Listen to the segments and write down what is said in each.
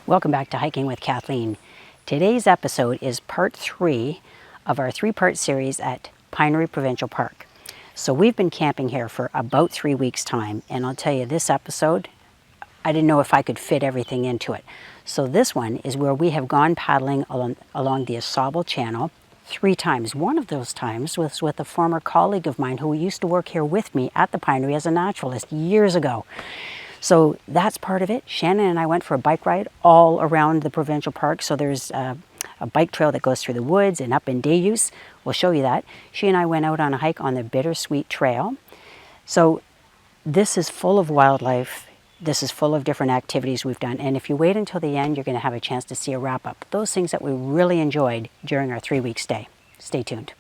Welcome back to Hiking with Kathleen. Today's episode is part 3 of our 3-part series at Pinery Provincial Park. So we've been camping here for about 3 weeks' time, and I'll tell you, this episode, I didn't know if I could fit everything into it. So this one is where we have gone paddling along the Ausable Channel 3 times. One of those times was with a former colleague of mine who used to work here with me at the Pinery as a naturalist years ago. So that's part of it. Shannon and I went for a bike ride all around the provincial park. So there's a bike trail that goes through the woods and up in day use. We'll show you that. She and I went out on a hike on the Bittersweet Trail. So this is full of wildlife. This is full of different activities we've done. And if you wait until the end, you're going to have a chance to see a wrap-up. Those things that we really enjoyed during our 3-week stay. Stay tuned.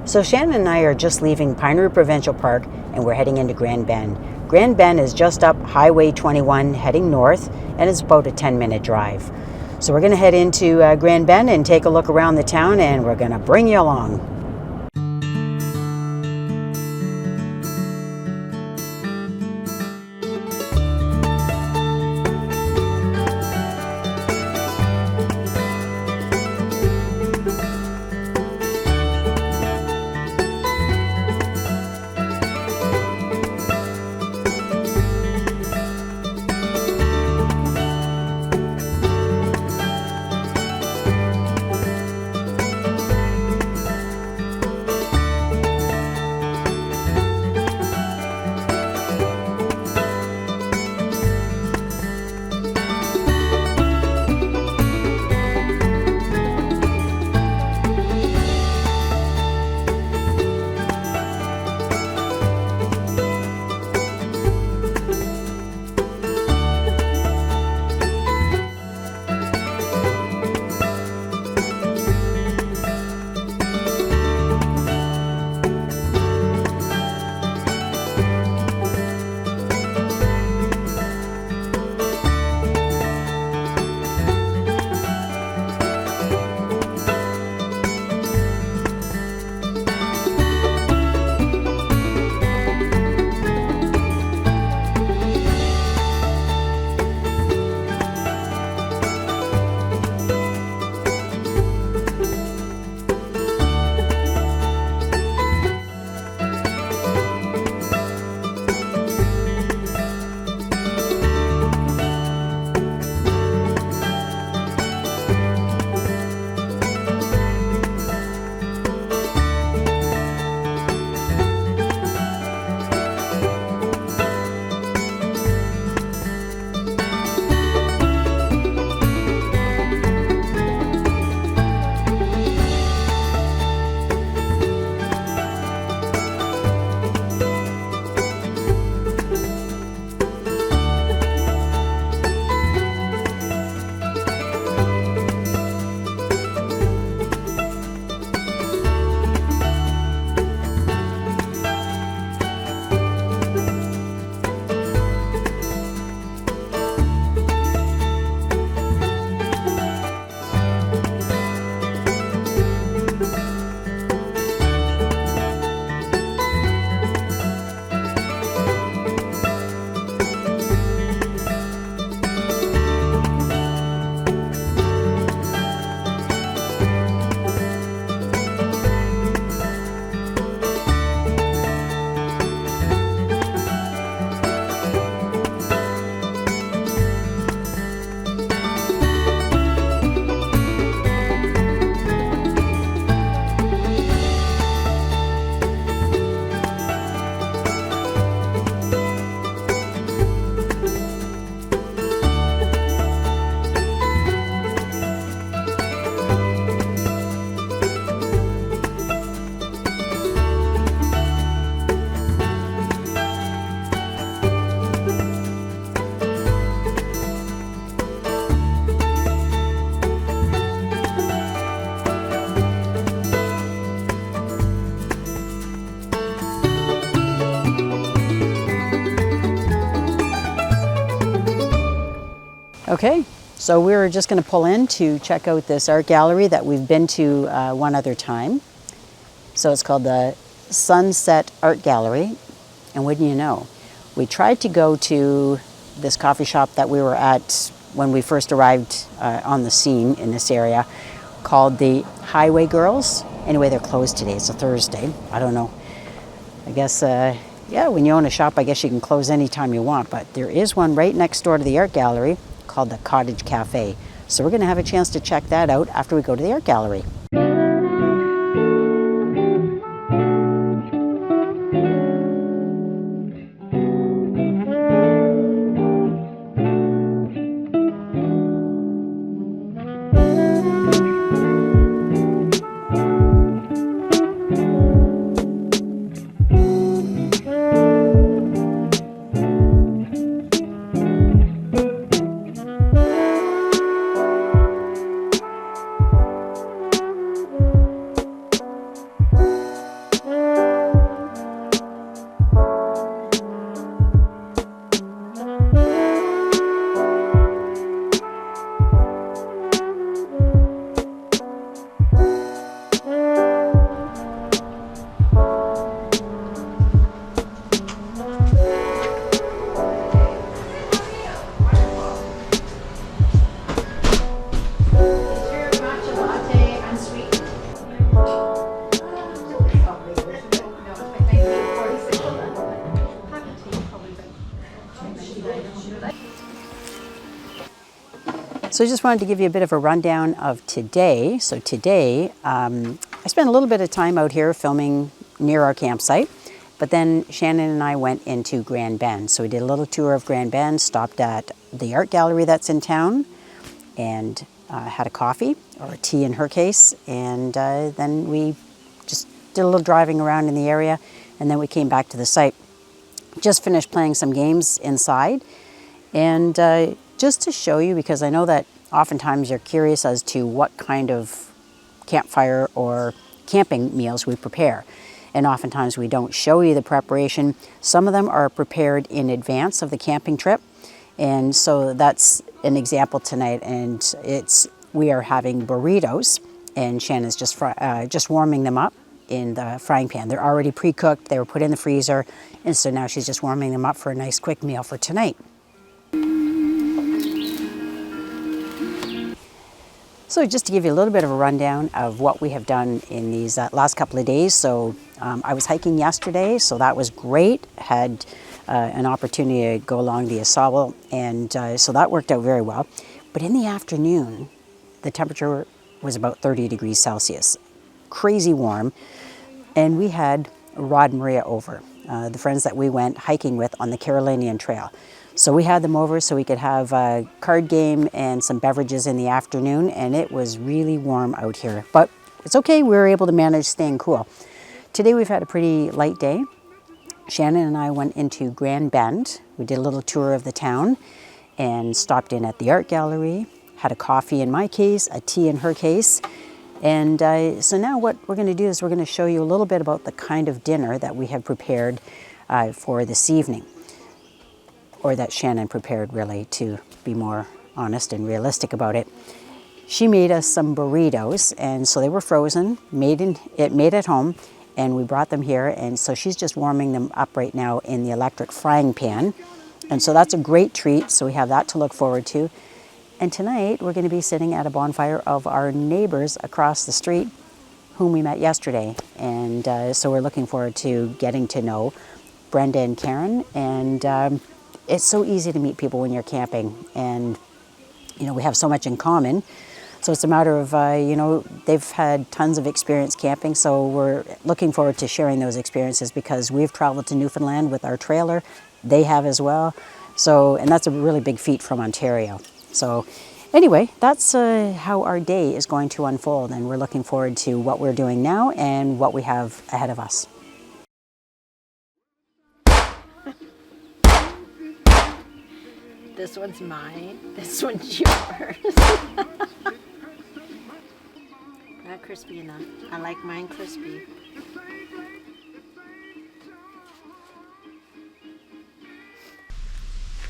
So Shannon and I are just leaving Pinery Provincial Park and we're heading into Grand Bend. Grand Bend is just up Highway 21 heading north, and it's about a 10-minute drive. So we're going to head into Grand Bend and take a look around the town, and we're going to bring you along. Okay, so we're just going to pull in to check out this art gallery that we've been to one other time. So it's called the Sunset Art Gallery, and wouldn't you know, we tried to go to this coffee shop that we were at when we first arrived on the scene in this area, called the Highway Girls. Anyway, they're closed today. It's a Thursday. I don't know. I guess, yeah, when you own a shop, I guess you can close anytime you want. But there is one right next door to the art gallery called the Cottage Cafe. So we're going to have a chance to check that out after we go to the art gallery. So I just wanted to give you a bit of a rundown of today. So today, I spent a little bit of time out here filming near our campsite, but then Shannon and I went into Grand Bend. So we did a little tour of Grand Bend, stopped at the art gallery that's in town, and had a coffee, or a tea in her case, and then we just did a little driving around in the area, and then we came back to the site. Just finished playing some games inside, and just to show you, because I know that oftentimes you're curious as to what kind of campfire or camping meals we prepare. And oftentimes we don't show you the preparation. Some of them are prepared in advance of the camping trip. And so that's an example tonight. And we are having burritos, and Shannon's just warming them up in the frying pan. They're already pre-cooked. They were put in the freezer. And so now she's just warming them up for a nice quick meal for tonight. So just to give you a little bit of a rundown of what we have done in these last couple of days. So I was hiking yesterday, so that was great. Had an opportunity to go along the Ausable, and so that worked out very well. But in the afternoon, the temperature was about 30 degrees Celsius. Crazy warm. And we had Rod and Maria over, the friends that we went hiking with on the Carolinian Trail. So we had them over so we could have a card game and some beverages in the afternoon, and it was really warm out here. But it's okay, we were able to manage staying cool. Today we've had a pretty light day. Shannon and I went into Grand Bend. We did a little tour of the town and stopped in at the art gallery, had a coffee in my case, a tea in her case. And so now what we're going to do is we're going to show you a little bit about the kind of dinner that we have prepared for this evening. Or that Shannon prepared, really, to be more honest and realistic about it. She made us some burritos, and so they were frozen, made at home, and we brought them here, and so she's just warming them up right now in the electric frying pan. And so that's a great treat, so we have that to look forward to. And tonight, we're going to be sitting at a bonfire of our neighbors across the street, whom we met yesterday. And so we're looking forward to getting to know Brenda and Karen, and it's so easy to meet people when you're camping, and you know, we have so much in common. So it's a matter of, you know, they've had tons of experience camping, so we're looking forward to sharing those experiences because we've traveled to Newfoundland with our trailer. They have as well. So, and that's a really big feat from Ontario. So anyway, that's how our day is going to unfold, and we're looking forward to what we're doing now and what we have ahead of us. This one's mine. This one's yours. Not crispy enough. I like mine crispy.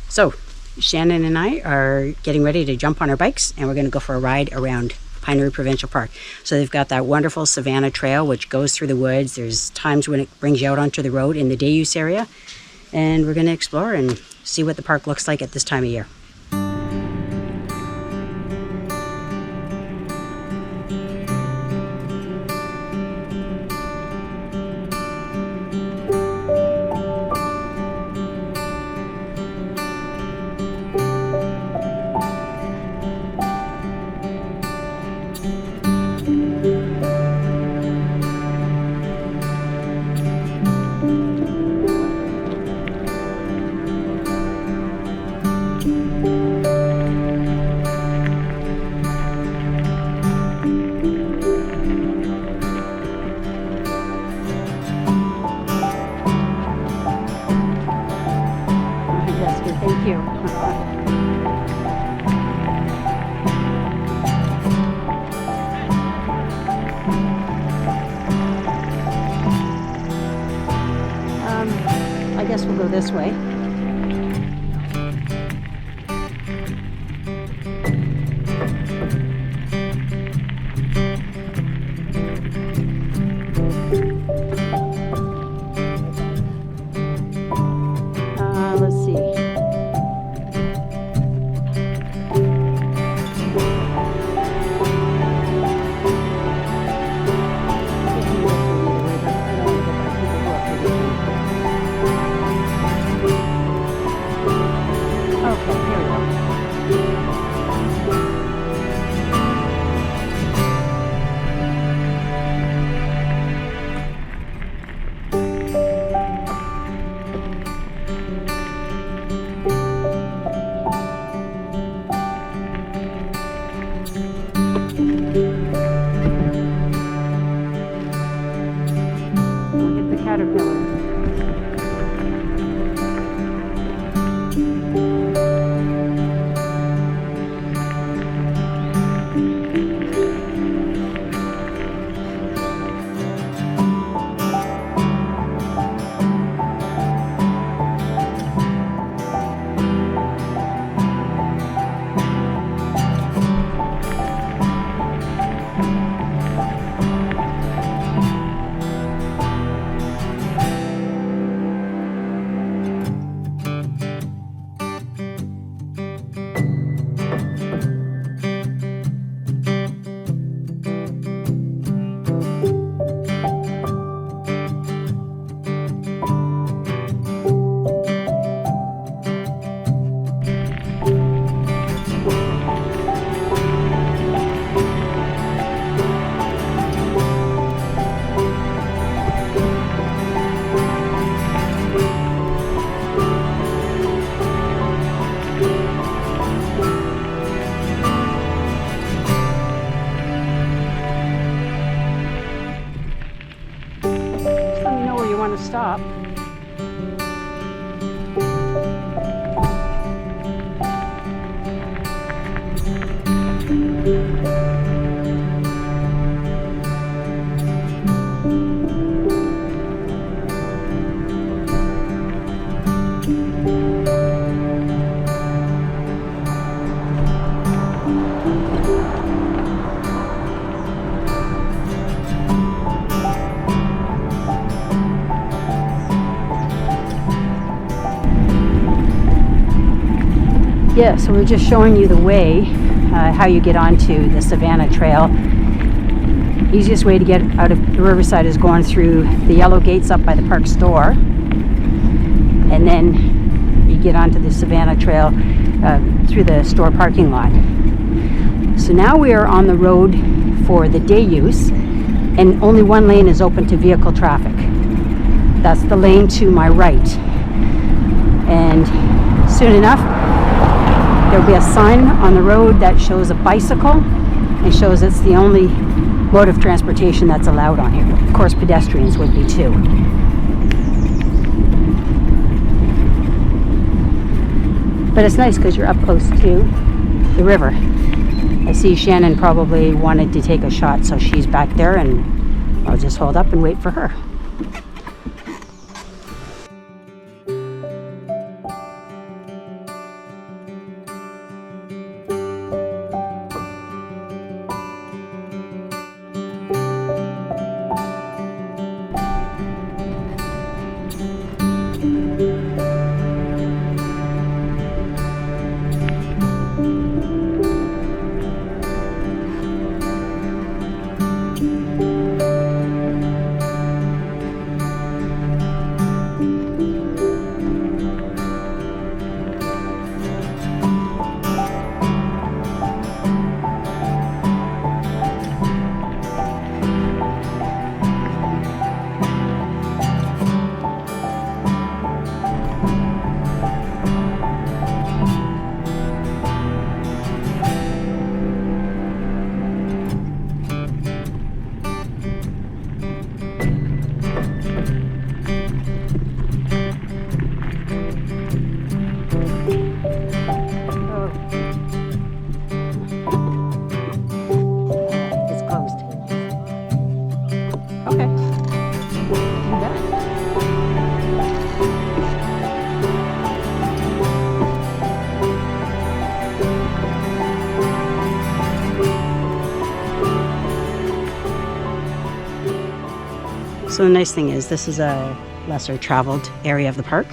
So Shannon and I are getting ready to jump on our bikes, and we're going to go for a ride around Pinery Provincial Park. So they've got that wonderful Savanna Trail, which goes through the woods. There's times when it brings you out onto the road in the day use area, and we're going to explore and see what the park looks like at this time of year. Thank you. I guess we'll go this way. Let's see. Stop. Yeah, so we're just showing you the way, how you get onto the Savanna Trail. Easiest way to get out of the Riverside is going through the yellow gates up by the park store. And then you get onto the Savanna Trail through the store parking lot. So now we are on the road for the day use, and only one lane is open to vehicle traffic. That's the lane to my right. And soon enough, there'll be a sign on the road that shows a bicycle and shows it's the only mode of transportation that's allowed on here. Of course, pedestrians would be too. But it's nice because you're up close to the river. I see Shannon probably wanted to take a shot, so she's back there, and I'll just hold up and wait for her. So the nice thing is this is a lesser traveled area of the park.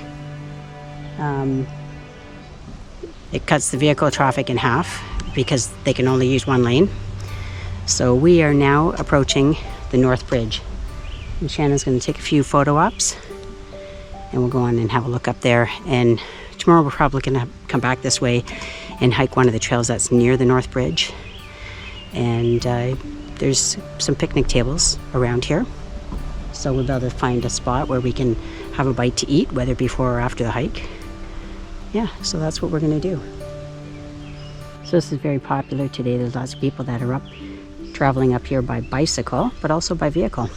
It cuts the vehicle traffic in half because they can only use one lane. So we are now approaching the North Bridge. And Shannon's going to take a few photo ops and we'll go on and have a look up there. And tomorrow we're probably going to come back this way and hike one of the trails that's near the North Bridge. And there's some picnic tables around here. So we'll be able to find a spot where we can have a bite to eat, whether before or after the hike. Yeah, so that's what we're going to do. So this is very popular today. There's lots of people that are traveling up here by bicycle, but also by vehicle.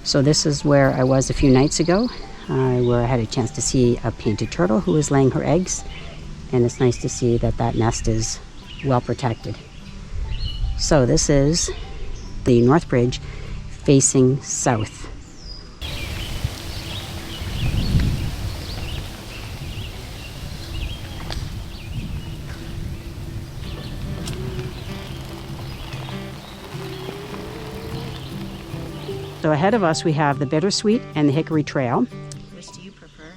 So this is where I was a few nights ago, where I had a chance to see a painted turtle who was laying her eggs. And it's nice to see that that nest is well protected. So this is the North Bridge facing south. So ahead of us we have the Bittersweet and the Hickory Trail. Which do you prefer?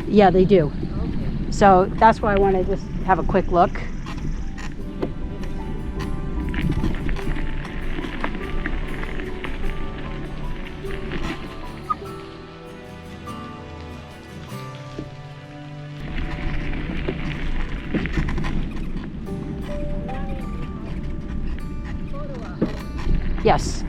Yeah, they do. Okay. So that's why I want to just have a quick look. Yes.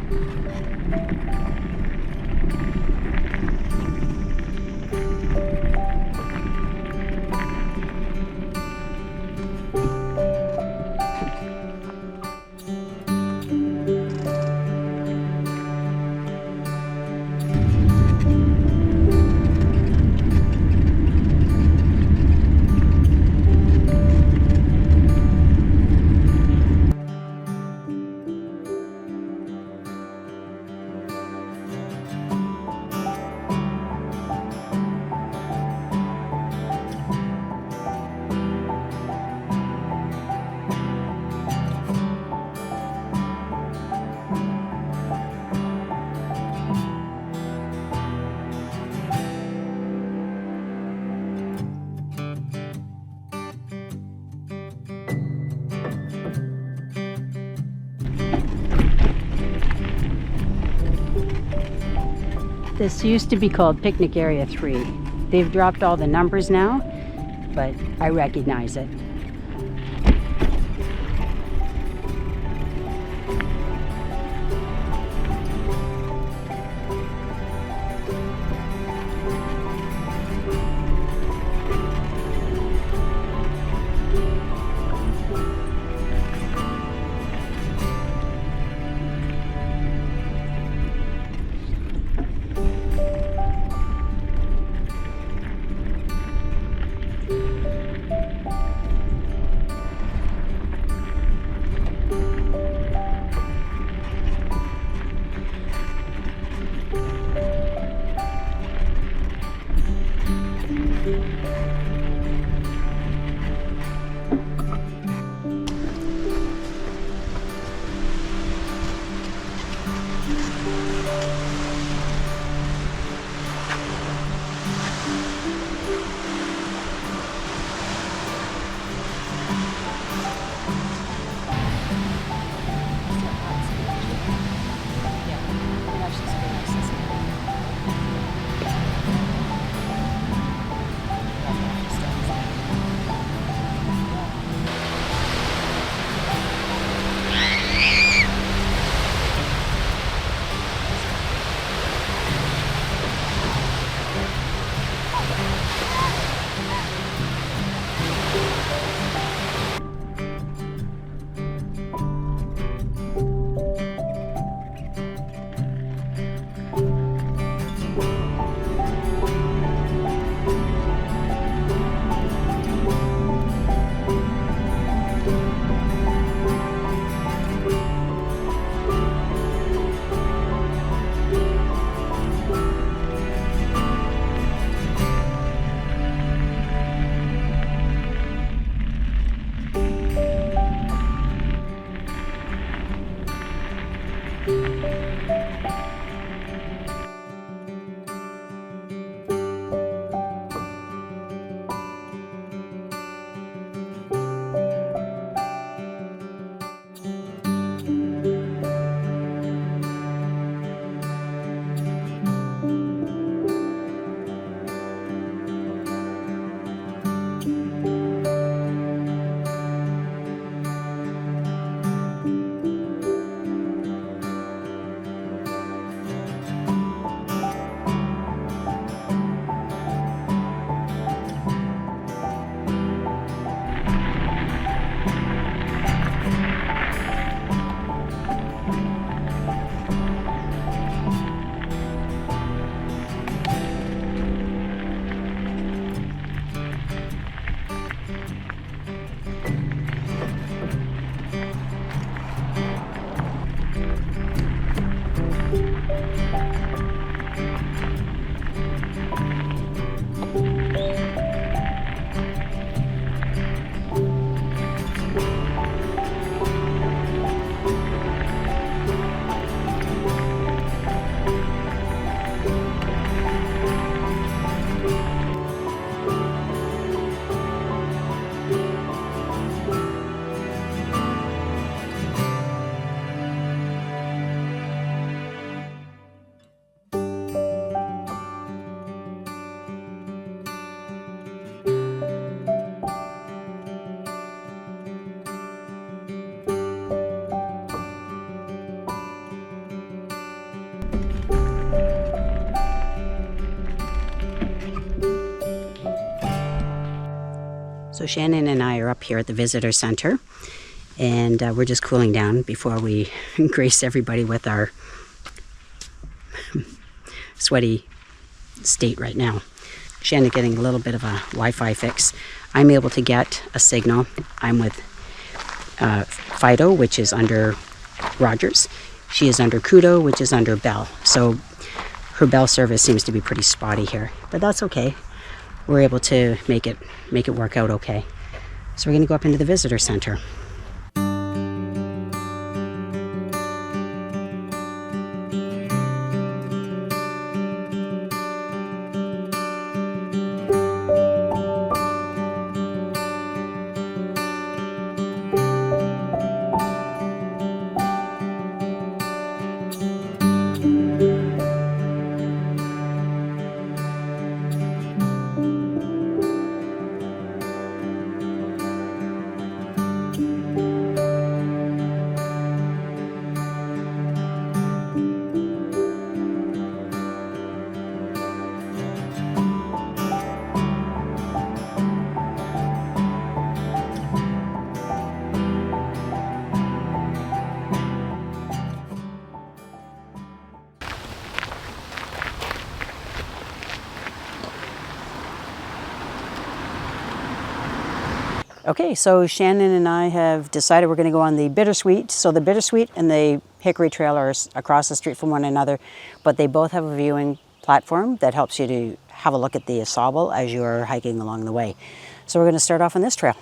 This used to be called Picnic Area 3. They've dropped all the numbers now, but I recognize it. So Shannon and I are up here at the visitor center, and we're just cooling down before we grace everybody with our sweaty state right now. Shannon getting a little bit of a Wi-Fi fix. I'm able to get a signal. I'm with Fido, which is under Rogers. She is under Kudo, which is under Bell. So her Bell service seems to be pretty spotty here, but that's okay. We're able to make it work out okay. So we're going to go up into the visitor center. Okay, so Shannon and I have decided we're going to go on the Bittersweet. So the Bittersweet and the Hickory Trail are across the street from one another, but they both have a viewing platform that helps you to have a look at the Ausable as you're hiking along the way. So we're going to start off on this trail.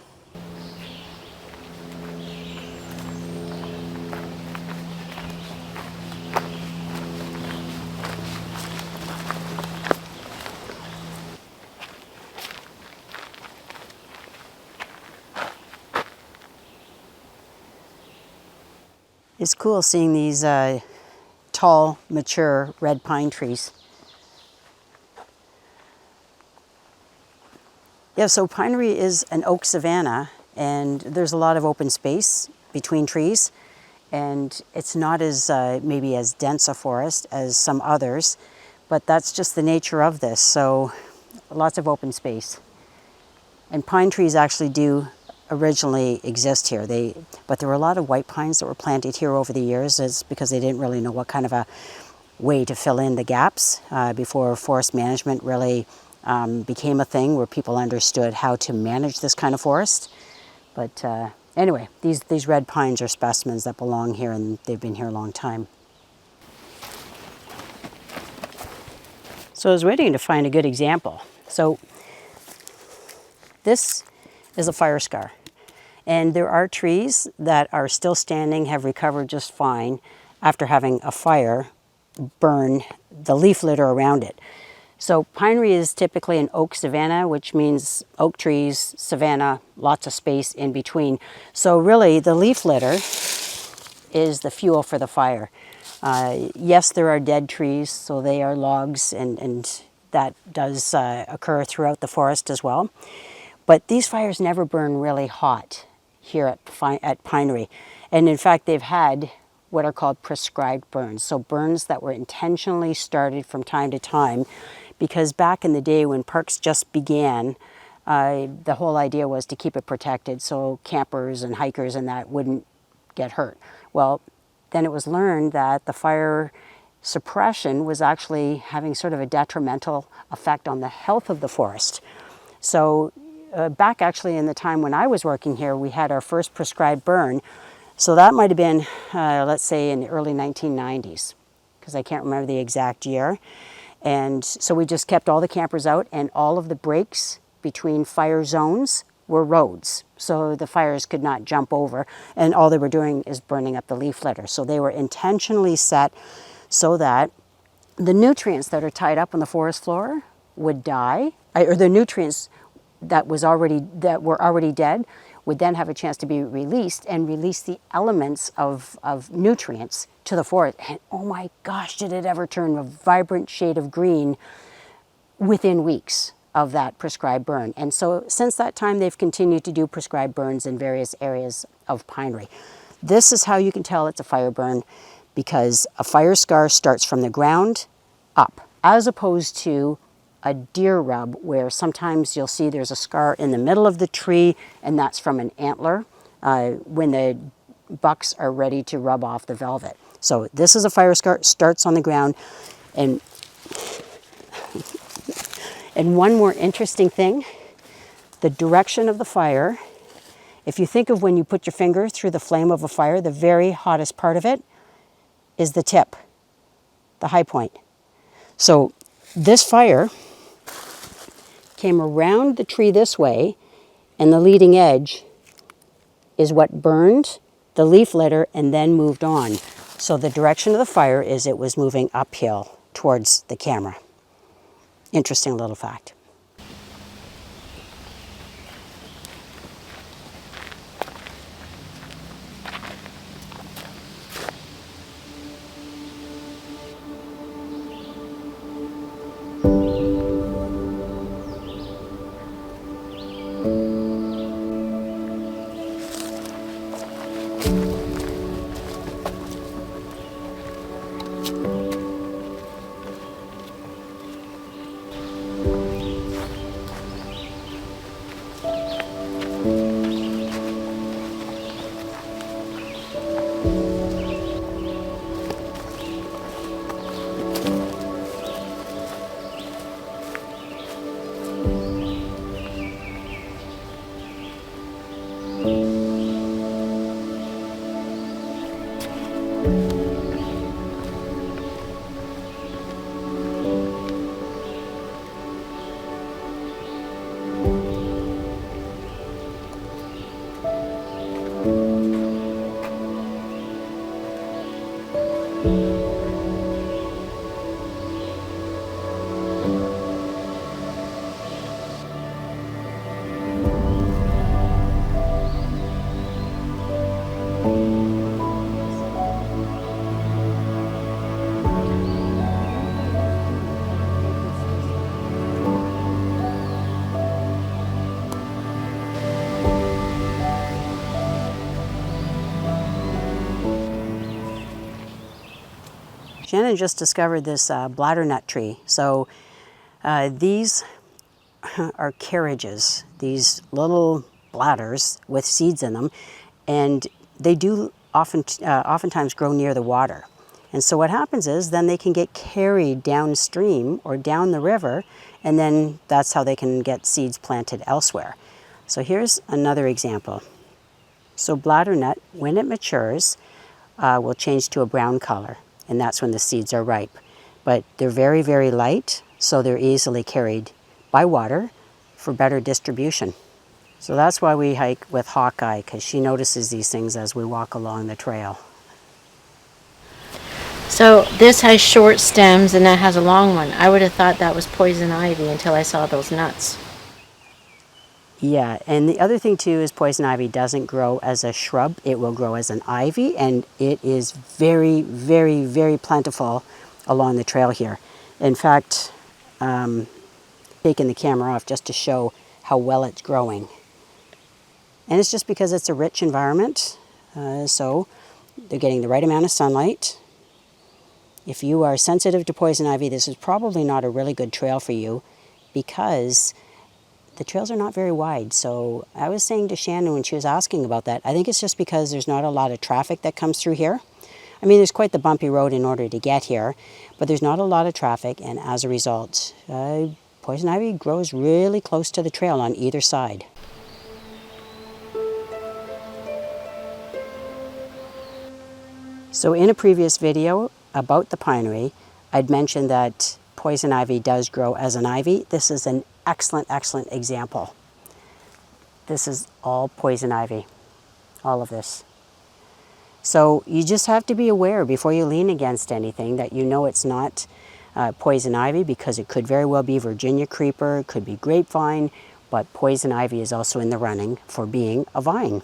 It's cool seeing these tall, mature red pine trees. Yeah, so Pinery is an oak savanna, and there's a lot of open space between trees, and it's not as maybe as dense a forest as some others, but that's just the nature of this. So lots of open space. And pine trees actually do originally exist here. But there were a lot of white pines that were planted here over the years. It's because they didn't really know what kind of a way to fill in the gaps before forest management really became a thing where people understood how to manage this kind of forest. But anyway, these red pines are specimens that belong here, and they've been here a long time. So I was waiting to find a good example. So this is a fire scar. And there are trees that are still standing, have recovered just fine after having a fire burn the leaf litter around it. So Pinery is typically an oak savanna, which means oak trees, savanna, lots of space in between. So really the leaf litter is the fuel for the fire. Yes, there are dead trees, so they are logs, and that does occur throughout the forest as well. But these fires never burn really hot here at Pinery. And in fact, they've had what are called prescribed burns. So burns that were intentionally started from time to time, because back in the day when parks just began, the whole idea was to keep it protected so campers and hikers and that wouldn't get hurt. Well, then it was learned that the fire suppression was actually having sort of a detrimental effect on the health of the forest. So back actually in the time when I was working here, we had our first prescribed burn. So that might have been, let's say, in the early 1990s, because I can't remember the exact year. And so we just kept all the campers out, and all of the breaks between fire zones were roads. So the fires could not jump over, and all they were doing is burning up the leaf litter. So they were intentionally set so that the nutrients that are tied up on the forest floor would die, or the nutrients that were already dead would then have a chance to be released and release the elements of nutrients to the forest. And oh my gosh, did it ever turn a vibrant shade of green within weeks of that prescribed burn. And so since that time, they've continued to do prescribed burns in various areas of Pinery. This is how you can tell it's a fire burn, because a fire scar starts from the ground up, as opposed to a deer rub where sometimes you'll see there's a scar in the middle of the tree, and that's from an antler when the bucks are ready to rub off the velvet. So this is a fire scar, starts on the ground. And one more interesting thing, the direction of the fire. If you think of when you put your finger through the flame of a fire, the very hottest part of it is the tip, the high point. So this fire came around the tree this way, and the leading edge is what burned the leaf litter and then moved on. So the direction of the fire is it was moving uphill towards the camera. Interesting little fact. Shannon just discovered this Bladdernut tree. So these are carriages, these little bladders with seeds in them, and they do oftentimes grow near the water. And so what happens is then they can get carried downstream or down the river, and then that's how they can get seeds planted elsewhere. So here's another example. So Bladdernut, when it matures, will change to a brown color, and that's when the seeds are ripe. But they're very, very light, so they're easily carried by water for better distribution. So that's why we hike with Hawkeye, because she notices these things as we walk along the trail. So this has short stems and that has a long one. I would have thought that was poison ivy until I saw those nuts. Yeah, and the other thing too is poison ivy doesn't grow as a shrub. It will grow as an ivy, and it is very, very, very plentiful along the trail here. In fact, taking the camera off just to show how well it's growing. And it's just because it's a rich environment, so they're getting the right amount of sunlight. If you are sensitive to poison ivy, this is probably not a really good trail for you because the trails are not very wide. So I was saying to Shannon when she was asking about that, I think it's just because there's not a lot of traffic that comes through here. I mean, there's quite the bumpy road in order to get here, but there's not a lot of traffic, and as a result, poison ivy grows really close to the trail on either side. So in a previous video about the pinery, I'd mentioned that poison ivy does grow as an ivy. This is an excellent, excellent example. This is all poison ivy, all of this. So you just have to be aware before you lean against anything that you know it's not poison ivy, because it could very well be Virginia creeper, it could be grapevine, but poison ivy is also in the running for being a vine.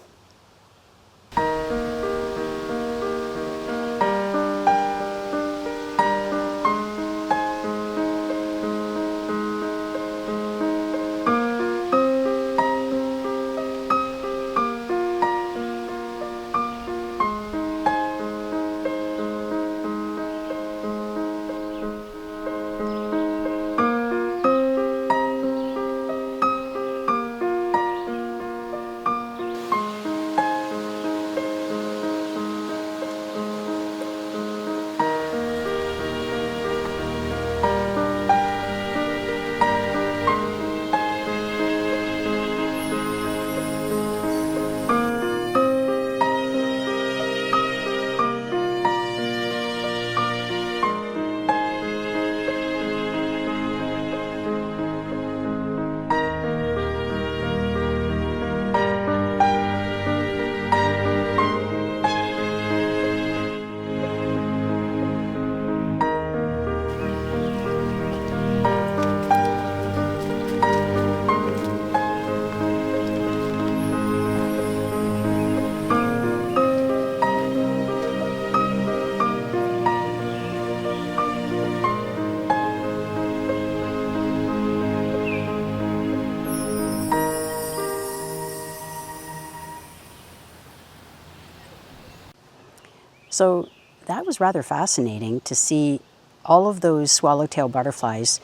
So that was rather fascinating to see all of those swallowtail butterflies,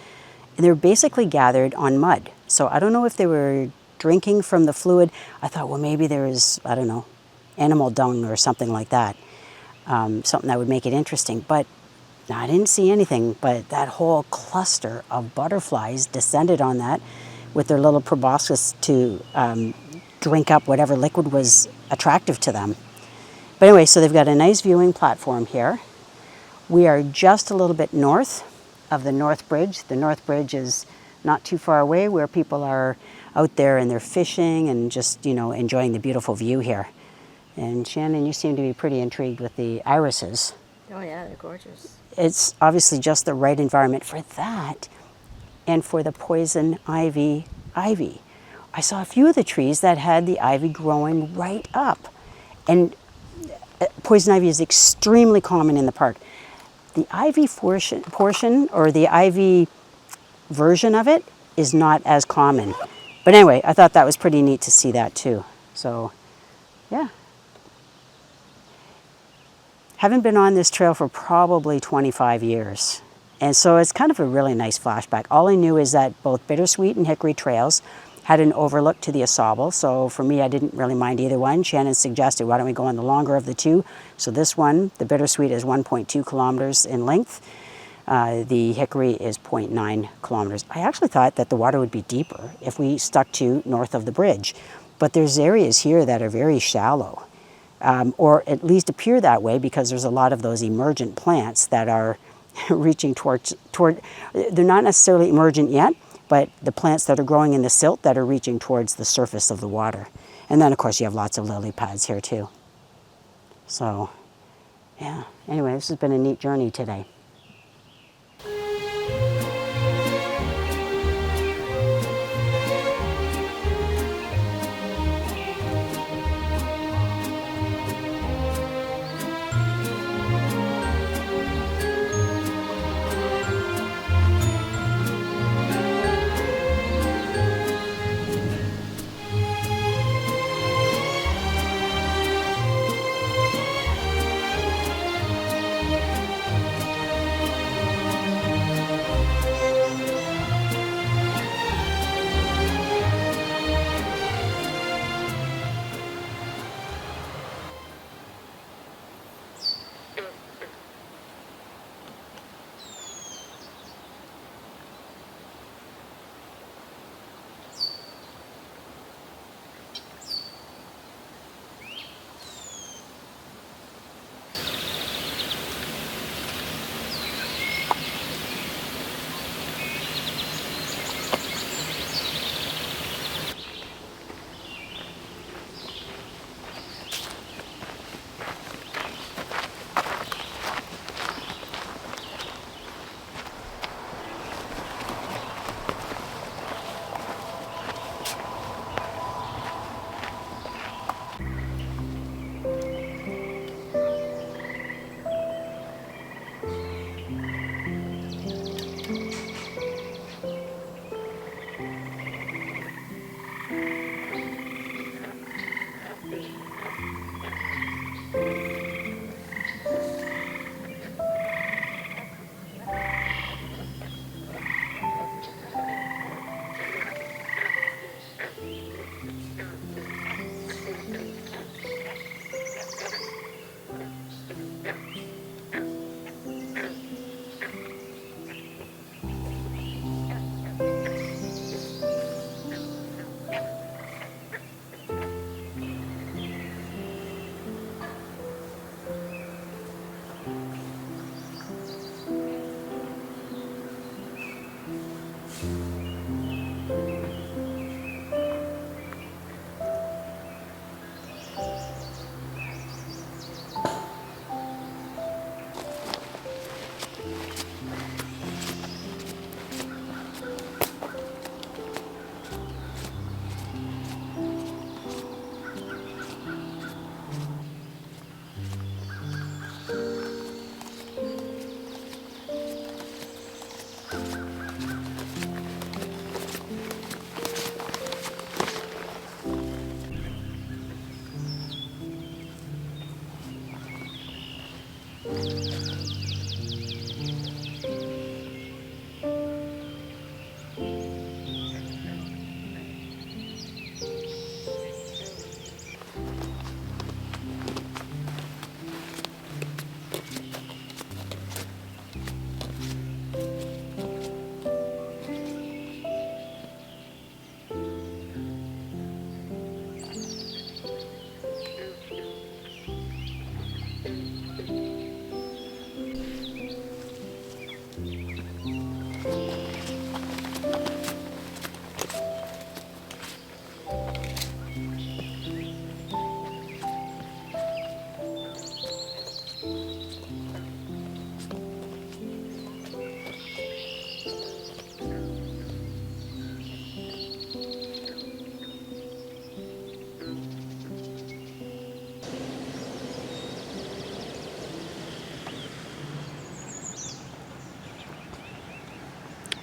and they're basically gathered on mud. So I don't know if they were drinking from the fluid. I thought, well, maybe there is, I don't know, animal dung or something like that, something that would make it interesting. But no, I didn't see anything, but that whole cluster of butterflies descended on that with their little proboscis to drink up whatever liquid was attractive to them. But anyway, so they've got a nice viewing platform here. We are just a little bit north of the North Bridge. The North Bridge is not too far away, where people are out there and they're fishing and just, you know, enjoying the beautiful view here. And Shannon, you seem to be pretty intrigued with the irises. Oh yeah, they're gorgeous. It's obviously just the right environment for that and for the poison ivy. I saw a few of the trees that had the ivy growing right up. And poison ivy is extremely common in the park. The ivy portion or the ivy version of it is not as common. But anyway, I thought that was pretty neat to see that too. So, yeah. Haven't been on this trail for probably 25 years. And so it's kind of a really nice flashback. All I knew is that both Bittersweet and Hickory trails had an overlook to the Ausable. So for me, I didn't really mind either one. Shannon suggested, why don't we go on the longer of the two? So this one, the Bittersweet, is 1.2 kilometers in length. The Hickory is 0.9 kilometers. I actually thought that the water would be deeper if we stuck to north of the bridge. But there's areas here that are very shallow, or at least appear that way because there's a lot of those emergent plants that are reaching toward, they're not necessarily emergent yet, but the plants that are growing in the silt that are reaching towards the surface of the water. And then of course you have lots of lily pads here too. So yeah, anyway, this has been a neat journey today.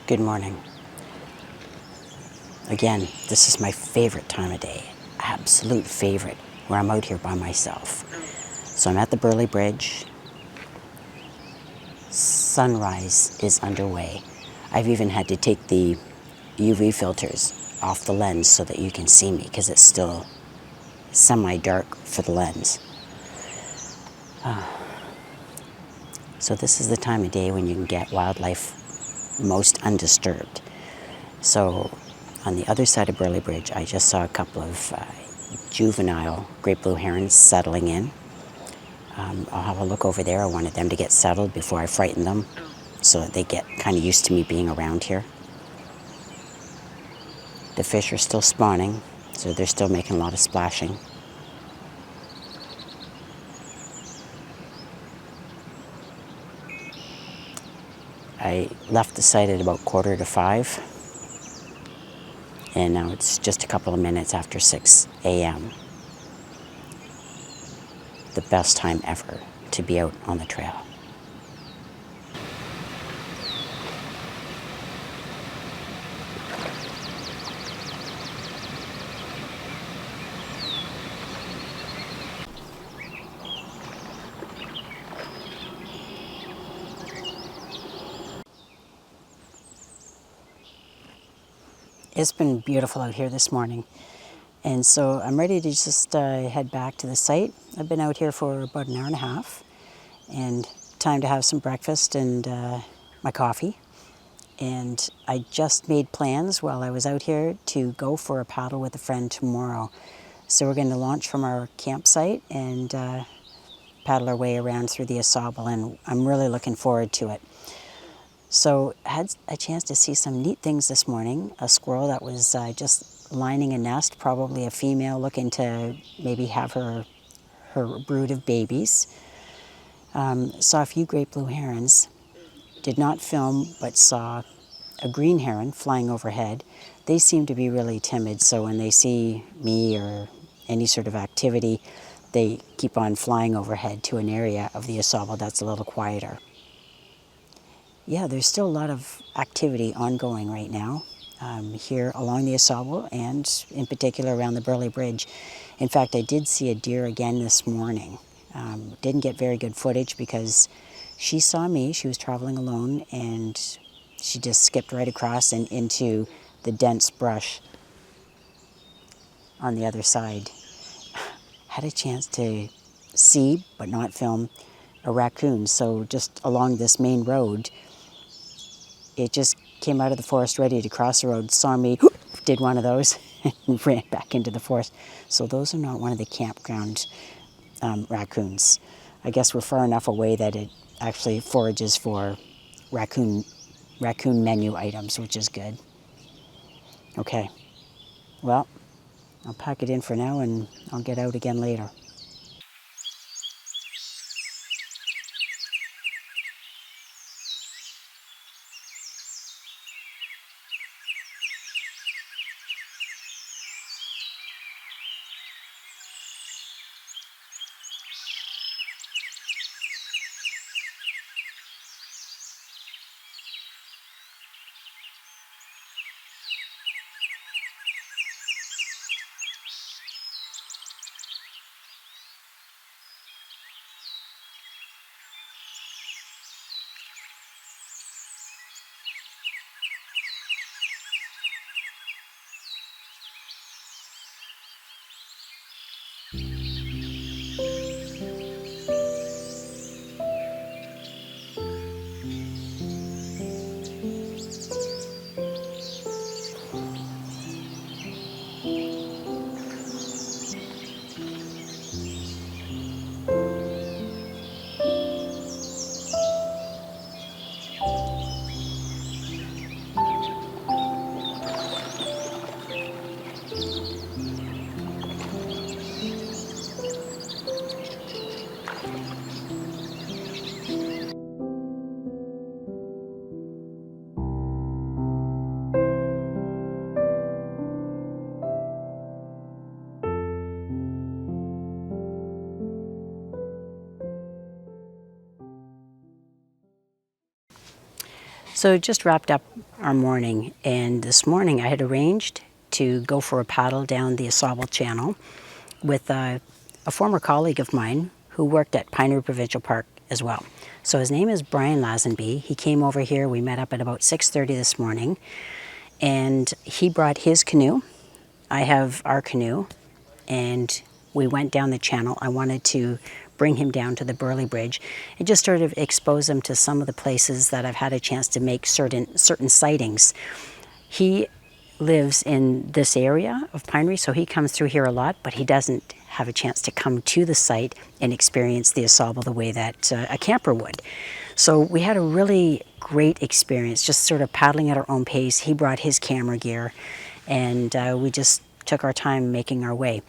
Good morning. Again, this is my favorite time of day, absolute favorite, where I'm out here by myself. So I'm at the Burley Bridge. Sunrise is underway. I've even had to take the UV filters off the lens so that you can see me because it's still semi-dark for the lens. So this is the time of day when you can get wildlife most undisturbed. So on the other side of Burley Bridge, I just saw a couple of juvenile great blue herons settling in. I'll have a look over there. I wanted them to get settled before I frighten them so that they get kind of used to me being around here. The fish are still spawning, so they're still making a lot of splashing. I left the site at about 4:45, and now it's just a couple of minutes after 6 a.m. The best time ever to be out on the trail. It's been beautiful out here this morning, and so I'm ready to just head back to the site. I've been out here for about an hour and a half, and time to have some breakfast and my coffee. And I just made plans while I was out here to go for a paddle with a friend tomorrow. So we're going to launch from our campsite and paddle our way around through the Ausable, and I'm really looking forward to it. So I had a chance to see some neat things this morning. A squirrel that was just lining a nest, probably a female looking to maybe have her brood of babies. Saw a few great blue herons. Did not film, but saw a green heron flying overhead. They seem to be really timid, so when they see me or any sort of activity, they keep on flying overhead to an area of the Ausable that's a little quieter. Yeah, there's still a lot of activity ongoing right now here along the Ausable and in particular around the Burley Bridge. In fact, I did see a deer again this morning. Didn't get very good footage because she saw me. She was traveling alone and she just skipped right across and into the dense brush on the other side. Had a chance to see, but not film, a raccoon. So just along this main road, it just came out of the forest ready to cross the road, saw me, did one of those, and ran back into the forest. So those are not one of the campground raccoons. I guess we're far enough away that it actually forages for raccoon menu items, which is good. Okay, well, I'll pack it in for now and I'll get out again later. So just wrapped up our morning, and this morning I had arranged to go for a paddle down the Ausable Channel with a former colleague of mine who worked at Pinery Provincial Park as well. So his name is Brian Lazenby. He came over here. We met up at about 6:30 this morning, and he brought his canoe. I have our canoe, and we went down the channel. I wanted to bring him down to the Burley Bridge and just sort of expose him to some of the places that I've had a chance to make certain sightings. He lives in this area of Pinery, so he comes through here a lot, but he doesn't have a chance to come to the site and experience the Ausable the way that a camper would. So we had a really great experience, just sort of paddling at our own pace. He brought his camera gear, and we just took our time making our way.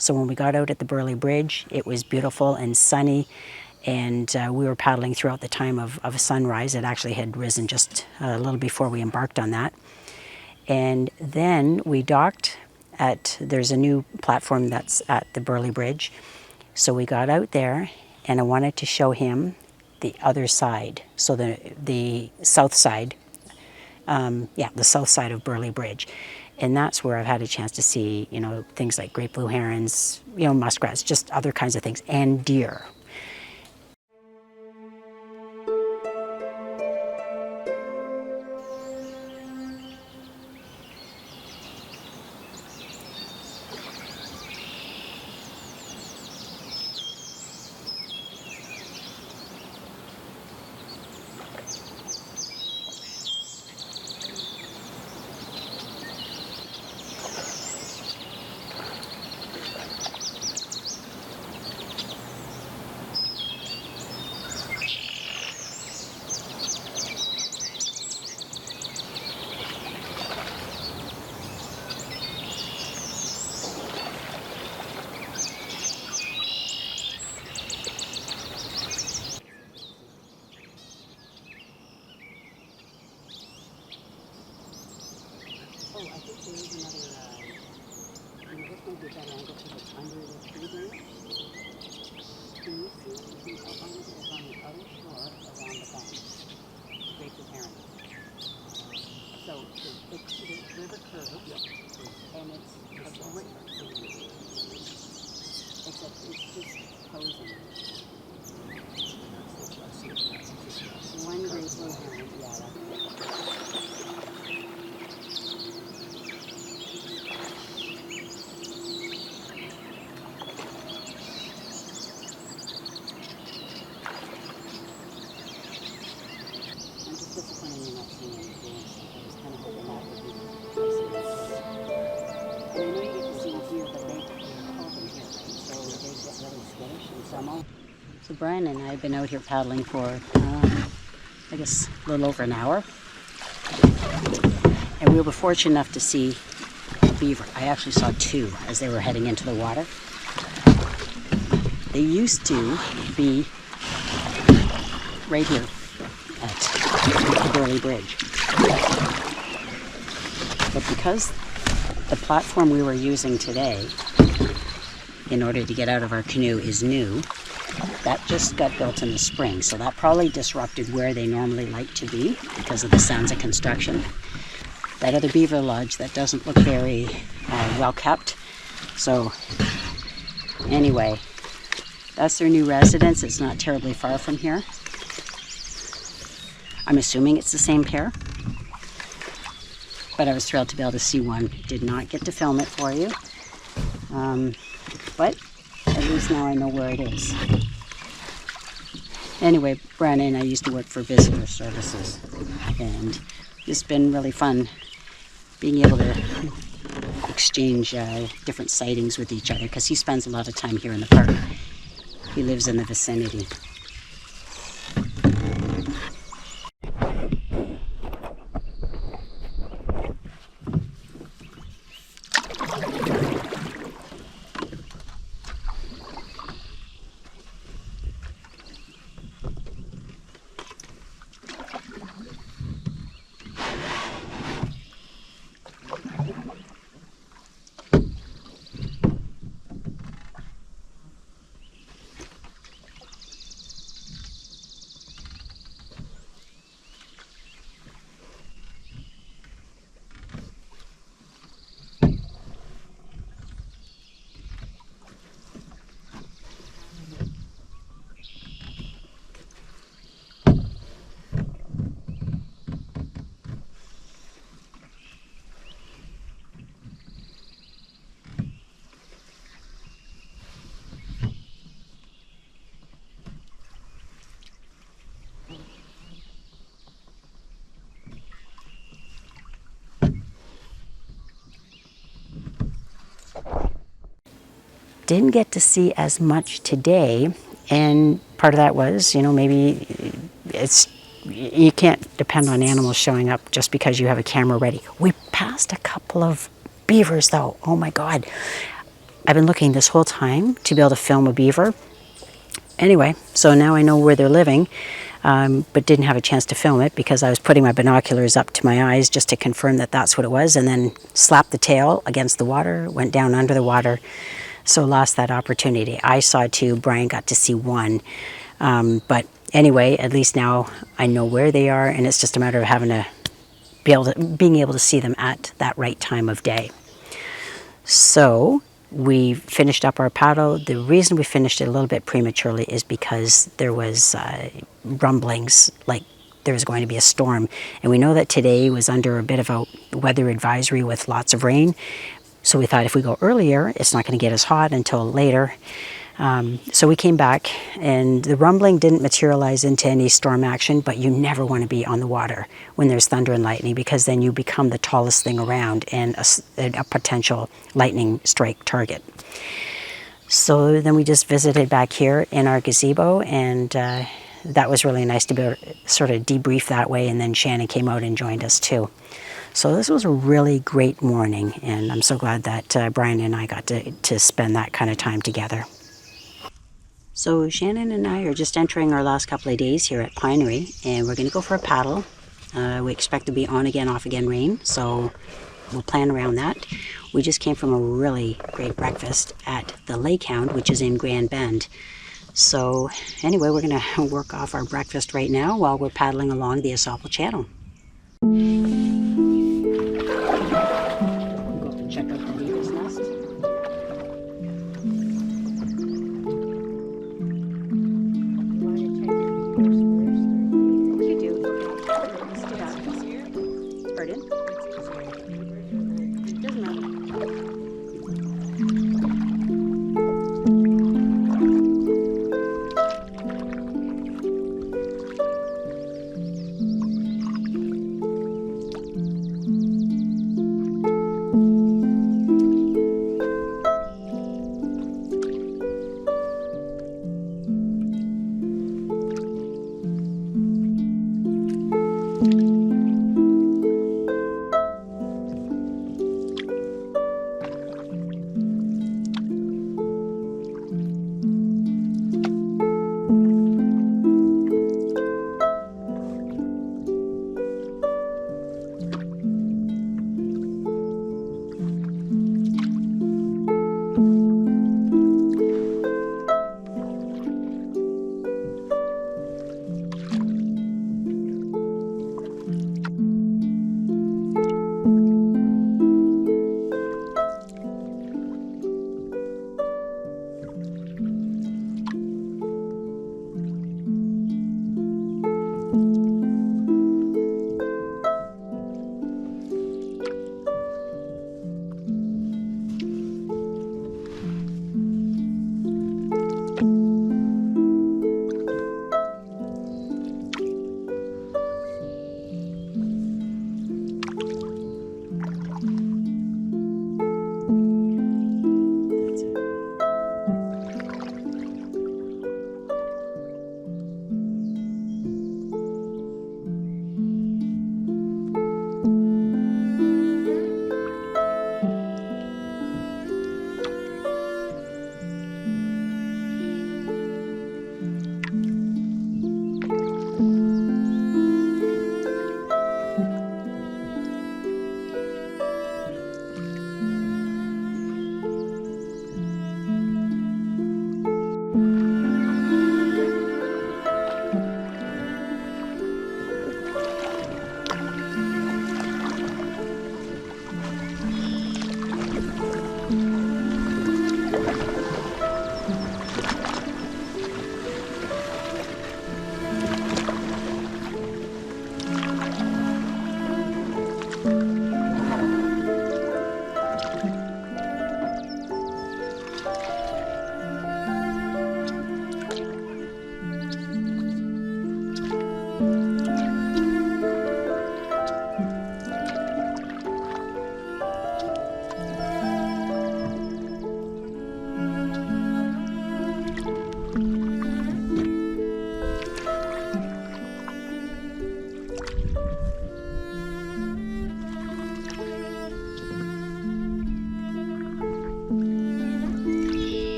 So when we got out at the Burley Bridge, it was beautiful and sunny, and we were paddling throughout the time of sunrise. It actually had risen just a little before we embarked on that. And then we docked there's a new platform that's at the Burley Bridge. So we got out there, and I wanted to show him the other side. So the south side, the south side of Burley Bridge. And that's where I've had a chance to see, things like great blue herons, muskrats, just other kinds of things, and deer. Oh, I think there is another, this might be a better angle because it's under the tree branch. Can you see the outline of it is on the other shore around the bank? Great blue heron. So it's the river curve, and it's just posing. One great blue heron, yeah, that's it. So Brian and I have been out here paddling for, I guess, a little over an hour. And we were fortunate enough to see beaver. I actually saw two as they were heading into the water. They used to be right here at the Burley Bridge. But because the platform we were using today in order to get out of our canoe is new, that just got built in the spring, so that probably disrupted where they normally like to be because of the sounds of construction. That other beaver lodge, that doesn't look very well kept. So anyway, that's their new residence. It's not terribly far from here. I'm assuming it's the same pair, but I was thrilled to be able to see one. Did not get to film it for you, but at least now I know where it is. Anyway, Brian and I used to work for visitor services, and it's been really fun being able to exchange different sightings with each other because he spends a lot of time here in the park. He lives in the vicinity. didn't get to see as much today, and part of that was, you know, maybe you can't depend on animals showing up just because you have a camera ready. We passed a couple of beavers though. Oh my God. I've been looking this whole time to be able to film a beaver. Anyway, so now I know where they're living, but didn't have a chance to film it because I was putting my binoculars up to my eyes just to confirm that that's what it was, and then slapped the tail against the water, went down under the water, so lost that opportunity. I saw two, Brian got to see one, but anyway, at least now I know where they are, and it's just a matter of having to being able to see them at that right time of day. So we finished up our paddle. The reason we finished it a little bit prematurely is because there was rumblings like there was going to be a storm. And we know that today was under a bit of a weather advisory with lots of rain. So we thought if we go earlier, it's not going to get as hot until later. So we came back, and the rumbling didn't materialize into any storm action, but you never want to be on the water when there's thunder and lightning, because then you become the tallest thing around and a potential lightning strike target. So then we just visited back here in our gazebo, and that was really nice to be able to sort of debrief that way, and then Shannon came out and joined us too. So this was a really great morning, and I'm so glad that Brian and I got to spend that kind of time together. So Shannon and I are just entering our last couple of days here at Pinery, and we're going to go for a paddle. We expect to be on again, off again rain, so we'll plan around that. We just came from a really great breakfast at the Lake Hound, which is in Grand Bend. So anyway, we're going to work off our breakfast right now while we're paddling along the Ausable Channel. Go check out the beaver's nest. Pardon? Doesn't matter.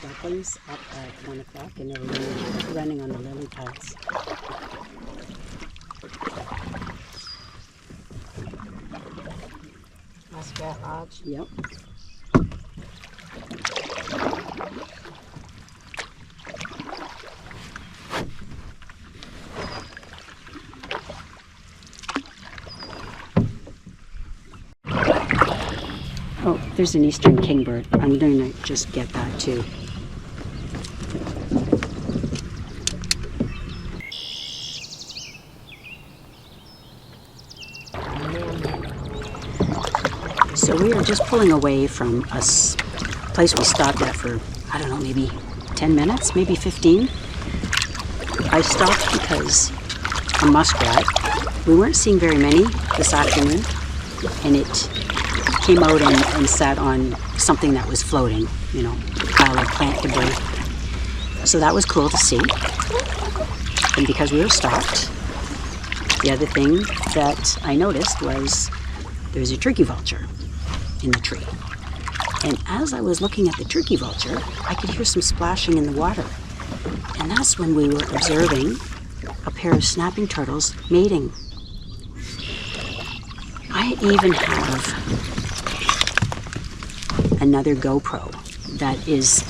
ducklings up at 1 o'clock, and they were running on the lily pads. Muskrat Lodge. Yep. Oh, there's an eastern kingbird. I'm going to just get that too. So we are just pulling away from a place we stopped at for, I don't know, maybe 10 minutes, maybe 15. I stopped because a muskrat, we weren't seeing very many this afternoon, and it came out and sat on something that was floating, you know, pile of plant debris. So that was cool to see. And because we were stopped, the other thing that I noticed was there's a turkey vulture in the tree. And as I was looking at the turkey vulture, I could hear some splashing in the water. And that's when we were observing a pair of snapping turtles mating. I even have another GoPro that is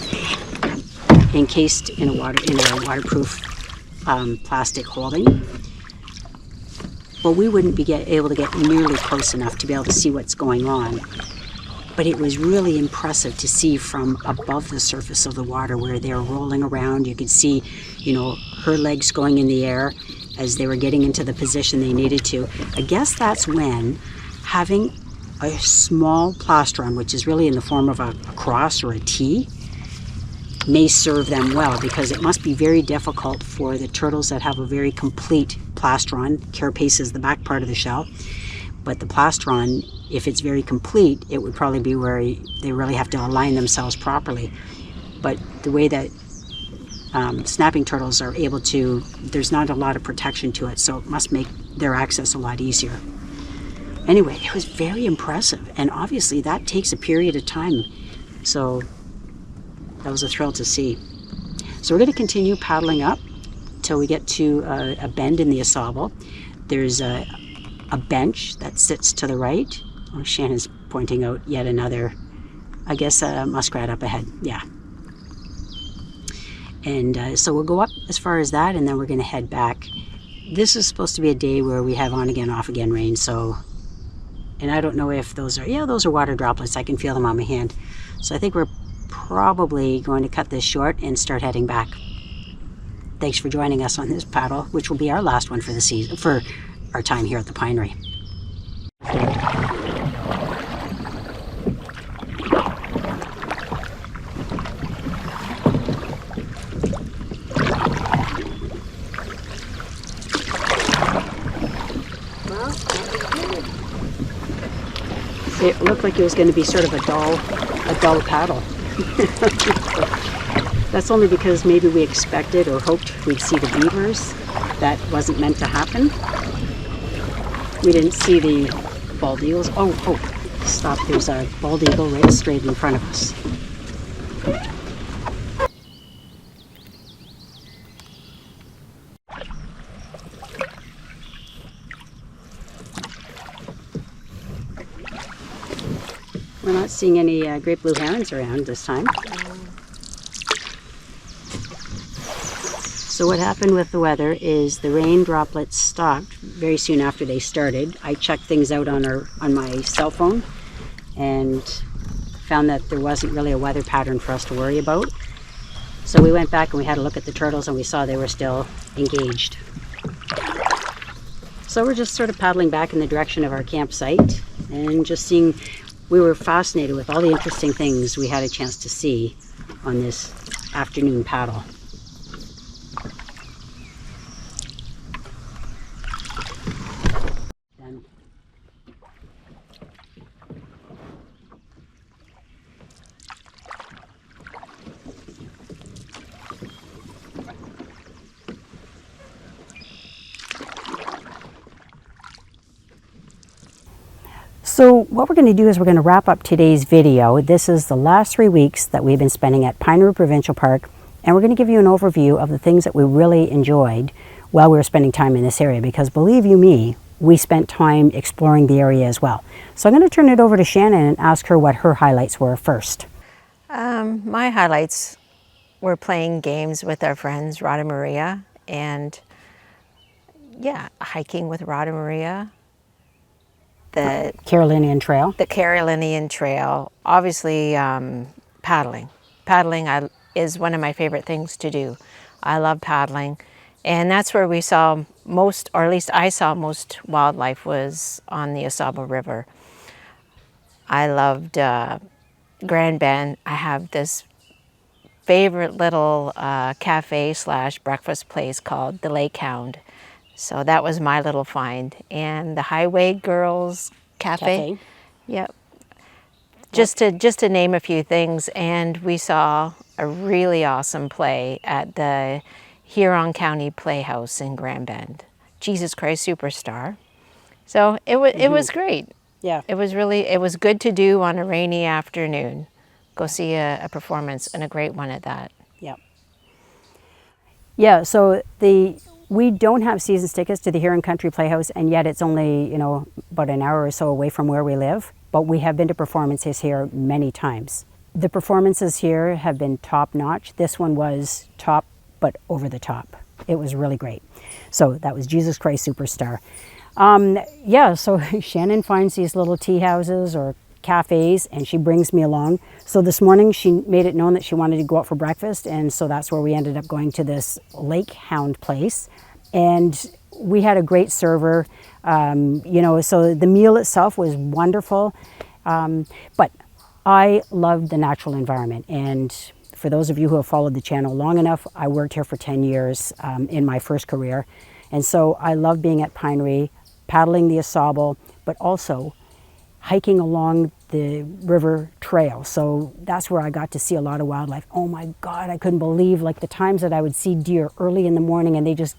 encased in a waterproof plastic holding. Well, we wouldn't be able to get nearly close enough to be able to see what's going on. But it was really impressive to see from above the surface of the water where they were rolling around. You could see, you know, her legs going in the air as they were getting into the position they needed to. I guess that's when having a small plastron, which is really in the form of a cross or a T, may serve them well, because it must be very difficult for the turtles that have a very complete plastron. Carapace is the back part of the shell, but the plastron, if it's very complete, it would probably be where they really have to align themselves properly. But the way that snapping turtles are able to, there's not a lot of protection to it, so it must make their access a lot easier. Anyway, it was very impressive, and obviously that takes a period of time, so that was a thrill to see. So we're going to continue paddling up till we get to a bend in the Ausable. There's a bench that sits to the right. Oh, Shannon's pointing out yet another, I guess, a muskrat up ahead. Yeah. And so we'll go up as far as that, and then we're going to head back. This is supposed to be a day where we have on again, off again rain, so, and I don't know if those are, yeah, those are water droplets. I can feel them on my hand. So I think we're probably going to cut this short and start heading back. Thanks for joining us on this paddle, which will be our last one for the season, for our time here at the Pinery. It looked like it was going to be sort of a dull paddle. That's only because maybe we expected or hoped we'd see the beavers. That wasn't meant to happen. We didn't see the bald eagles. Oh, stop. There's a bald eagle right straight in front of us. We're not seeing any great blue herons around this time. So what happened with the weather is the rain droplets stopped very soon after they started. I checked things out on my cell phone and found that there wasn't really a weather pattern for us to worry about. So we went back and we had a look at the turtles, and we saw they were still engaged. So we're just sort of paddling back in the direction of our campsite and just seeing. We were fascinated with all the interesting things we had a chance to see on this afternoon paddle. So what we're going to do is we're going to wrap up today's video. This is the last 3 weeks that we've been spending at Pinery Provincial Park, and we're going to give you an overview of the things that we really enjoyed while we were spending time in this area, because believe you me, we spent time exploring the area as well. So I'm going to turn it over to Shannon and ask her what her highlights were first. My highlights were playing games with our friends Rod and Maria, and hiking with Rod and Maria. The Carolinian Trail. The Carolinian Trail. Obviously, paddling. Paddling is one of my favorite things to do. I love paddling. And that's where we saw most, or at least I saw most wildlife, was on the Ausable River. I loved Grand Bend. I have this favorite little cafe / breakfast place called the Lake Hound. So that was my little find. And the Highway Girls Cafe. Yep. Just to name a few things. And we saw a really awesome play at the Huron County Playhouse in Grand Bend. Jesus Christ Superstar. So it was great. Yeah. It was good to do on a rainy afternoon. Go see a performance, and a great one at that. Yep. Yeah, so we don't have seasons tickets to the Huron Country Playhouse, and yet it's only, about an hour or so away from where we live, but we have been to performances here many times. The performances here have been top notch. This one was top, but over the top. It was really great. So that was Jesus Christ Superstar. So Shannon finds these little tea houses or cafes, and she brings me along. So this morning she made it known that she wanted to go out for breakfast, and so that's where we ended up going to this Lake Hound place. And we had a great server, so the meal itself was wonderful. But I loved the natural environment. And for those of you who have followed the channel long enough, I worked here for 10 years in my first career. And so I love being at Pinery, paddling the Ausable, but also hiking along the river trail. So that's where I got to see a lot of wildlife. Oh my God, I couldn't believe the times that I would see deer early in the morning and they just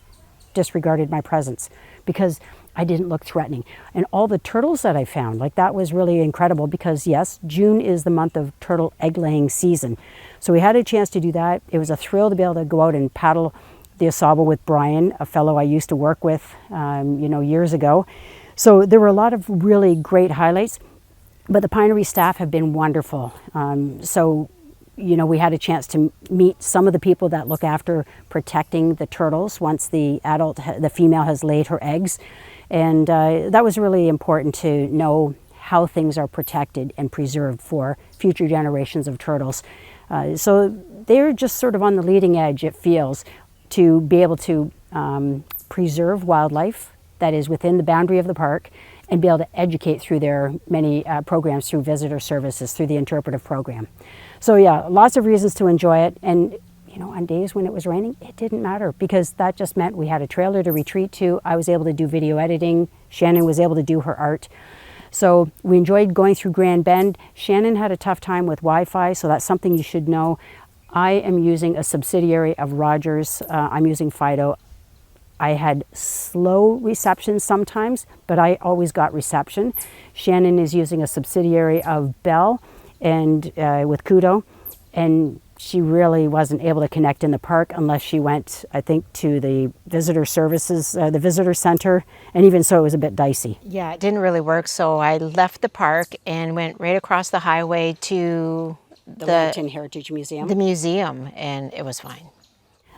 disregarded my presence because I didn't look threatening. And all the turtles that I found, that was really incredible, because yes, June is the month of turtle egg laying season. So we had a chance to do that. It was a thrill to be able to go out and paddle the Ausable with Brian, a fellow I used to work with, years ago. So there were a lot of really great highlights, but the Pinery staff have been wonderful. We had a chance to meet some of the people that look after protecting the turtles once the female has laid her eggs. And that was really important to know how things are protected and preserved for future generations of turtles. So they're just sort of on the leading edge, it feels, to be able to preserve wildlife that is within the boundary of the park and be able to educate through their many programs, through visitor services, through the interpretive program. So yeah, lots of reasons to enjoy it. And on days when it was raining, it didn't matter, because that just meant we had a trailer to retreat to. I was able to do video editing. Shannon was able to do her art. So we enjoyed going through Grand Bend. Shannon had a tough time with Wi-Fi, so that's something you should know. I am using a subsidiary of Rogers. I'm using Fido. I had slow reception sometimes, but I always got reception. Shannon is using a subsidiary of Bell and with Kudo, and she really wasn't able to connect in the park unless she went, I think, to the visitor services, the visitor center, and even so it was a bit dicey. Yeah, it didn't really work, so I left the park and went right across the highway to the Langton Heritage Museum. The museum, and it was fine.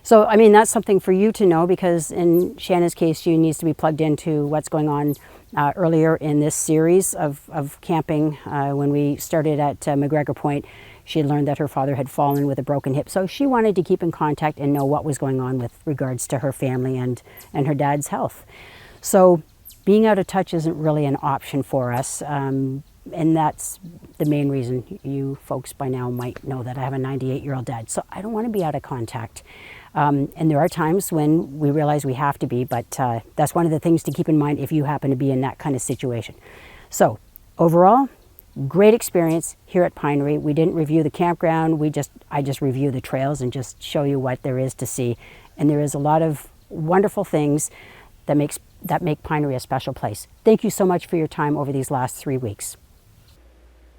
So, that's something for you to know, because in Shannon's case, she needs to be plugged into what's going on earlier in this series of camping. When we started at McGregor Point, she had learned that her father had fallen with a broken hip. So she wanted to keep in contact and know what was going on with regards to her family and her dad's health. So being out of touch isn't really an option for us. And that's the main reason. You folks by now might know that I have a 98-year-old dad. So I don't want to be out of contact. And there are times when we realize we have to be, but that's one of the things to keep in mind if you happen to be in that kind of situation. So overall, great experience here at Pinery. We didn't review the campground. I just review the trails and just show you what there is to see. And there is a lot of wonderful things that makes that make Pinery a special place. Thank you so much for your time over these last 3 weeks.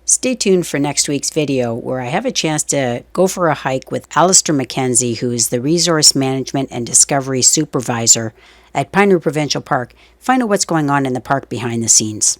Stay tuned for next week's video, where I have a chance to go for a hike with Alistair McKenzie, who is the Resource Management and Discovery Supervisor at Pinery Provincial Park. Find out what's going on in the park behind the scenes.